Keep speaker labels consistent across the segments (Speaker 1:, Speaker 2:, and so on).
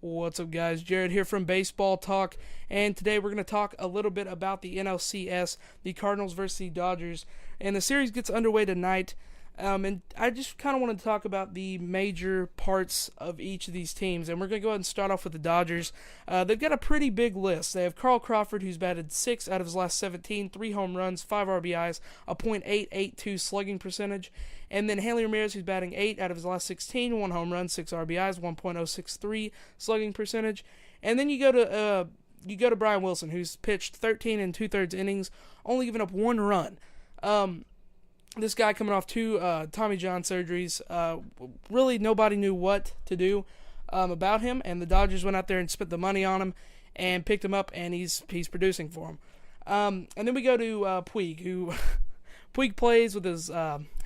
Speaker 1: What's up, guys? Jared here from Baseball Talk, and today we're going to talk a little bit about the NLCS, the Cardinals versus the Dodgers, and the series gets underway tonight. And I just kind of want to talk about the major parts of each of these teams, and we're going to go ahead and start off with the Dodgers. They've got a pretty big list. They have Carl Crawford, who's batted 6 out of his last 17, 3 home runs, 5 RBIs, a .882 slugging percentage, and then Hanley Ramirez, who's batting 8 out of his last 16, 1 home run, 6 RBIs, 1.063 slugging percentage, and then you go to Brian Wilson, who's pitched 13 and 2/3 innings, only giving up 1 run. This guy coming off 2 Tommy John surgeries, really nobody knew what to do about him, and the Dodgers went out there and spent the money on him and picked him up, and he's producing for him. And then we go to Puig, who Puig plays with his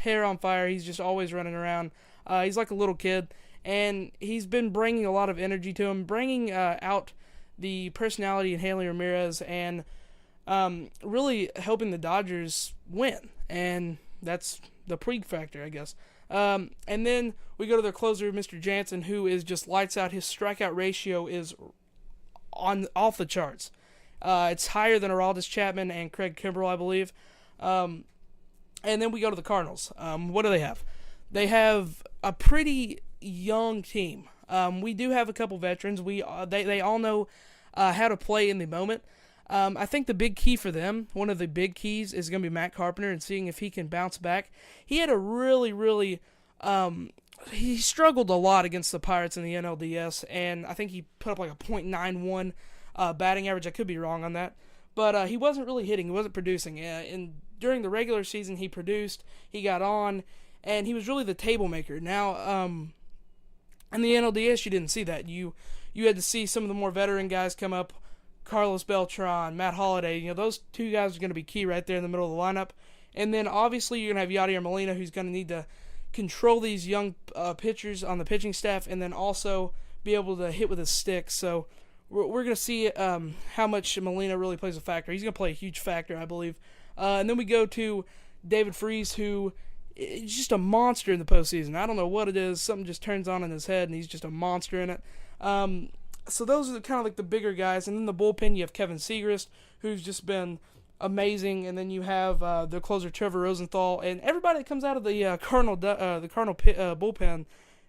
Speaker 1: hair on fire. He's just always running around. He's like a little kid, and he's been bringing a lot of energy to him, bringing out the personality in Hanley Ramirez, and really helping the Dodgers win. And that's the Puig factor, I guess. And then we go to their closer, Mr. Jansen, who is just lights out. His strikeout ratio is off the charts. It's higher than Aroldis Chapman and Craig Kimbrell, I believe. And then we go to the Cardinals. What do they have? They have a pretty young team. We do have a couple veterans. They all know how to play in the moment. I think the big key for them, one of the big keys, is going to be Matt Carpenter and seeing if he can bounce back. He had a really, he struggled a lot against the Pirates in the NLDS, and I think he put up like a .91 batting average. I could be wrong on that. But he wasn't really hitting. He wasn't producing. And during the regular season, he produced. He got on, and he was really the table maker. Now, in the NLDS, you didn't see that. You had to see some of the more veteran guys come up. Carlos Beltran, Matt Holliday, those 2 guys are going to be key right there in the middle of the lineup. And then obviously you're going to have Yadier Molina, who's going to need to control these young pitchers on the pitching staff, and then also be able to hit with his stick. So we're going to see how much Molina really plays a factor. He's going to play a huge factor, I believe. And then we go to David Freese, who is just a monster in the postseason. I don't know what it is. Something just turns on in his head, and he's just a monster in it. So those are kind of like the bigger guys. And then the bullpen, you have Kevin Segrist, who's just been amazing. And then you have the closer Trevor Rosenthal. And everybody that comes out of the Cardinal bullpen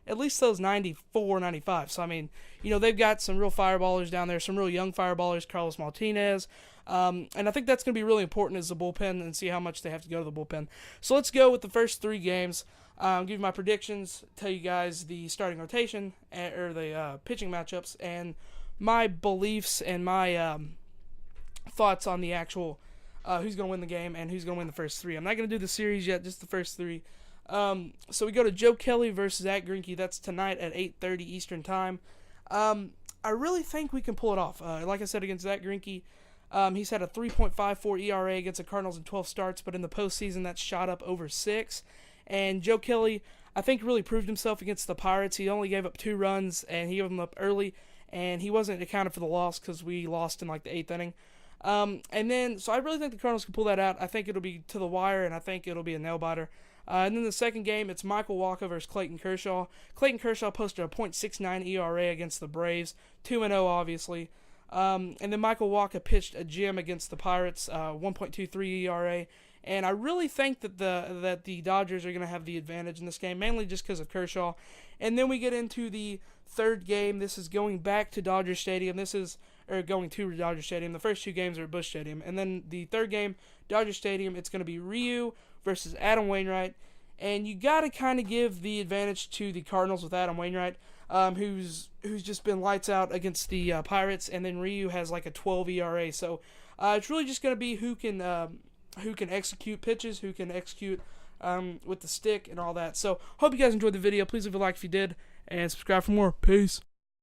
Speaker 1: at least those 94, 95. So, I mean, they've got some real fireballers down there, some real young fireballers, Carlos Martinez. And I think that's going to be really important as the bullpen and see how much they have to go to the bullpen. So let's go with the first 3 games. Give you my predictions, tell you guys the starting rotation, or the pitching matchups, and my beliefs and my thoughts on the actual who's going to win the game and who's going to win the first 3. I'm not going to do the series yet, just the first 3. So we go to Joe Kelly versus Zach Greinke. That's tonight at 8:30 Eastern Time. I really think we can pull it off. Like I said, against Zach Greinke, he's had a 3.54 ERA against the Cardinals in 12 starts, but in the postseason that's shot up over 6. And Joe Kelly, I think, really proved himself against the Pirates. He only gave up 2 runs, and he gave them up early, and he wasn't accounted for the loss because we lost in like the 8th inning. So I really think the Cardinals can pull that out. I think it'll be to the wire, and I think it'll be a nail-biter. And then the second game, it's Michael Wacha versus Clayton Kershaw. Clayton Kershaw posted a .69 ERA against the Braves, 2-0 obviously. And then Michael Wacha pitched a gem against the Pirates, 1.23 ERA. And I really think that the Dodgers are going to have the advantage in this game, mainly just because of Kershaw. And then we get into the third game. This is going back to Dodger Stadium. Going to Dodger Stadium. The first 2 games are at Busch Stadium. And then the third game, Dodger Stadium, it's going to be Ryu versus Adam Wainwright. And you got to kind of give the advantage to the Cardinals with Adam Wainwright, who's just been lights out against the Pirates. And then Ryu has like a 12 ERA. So it's really just going to be who can execute pitches, who can execute with the stick and all that. So hope you guys enjoyed the video. Please leave a like if you did, and subscribe for more. Peace.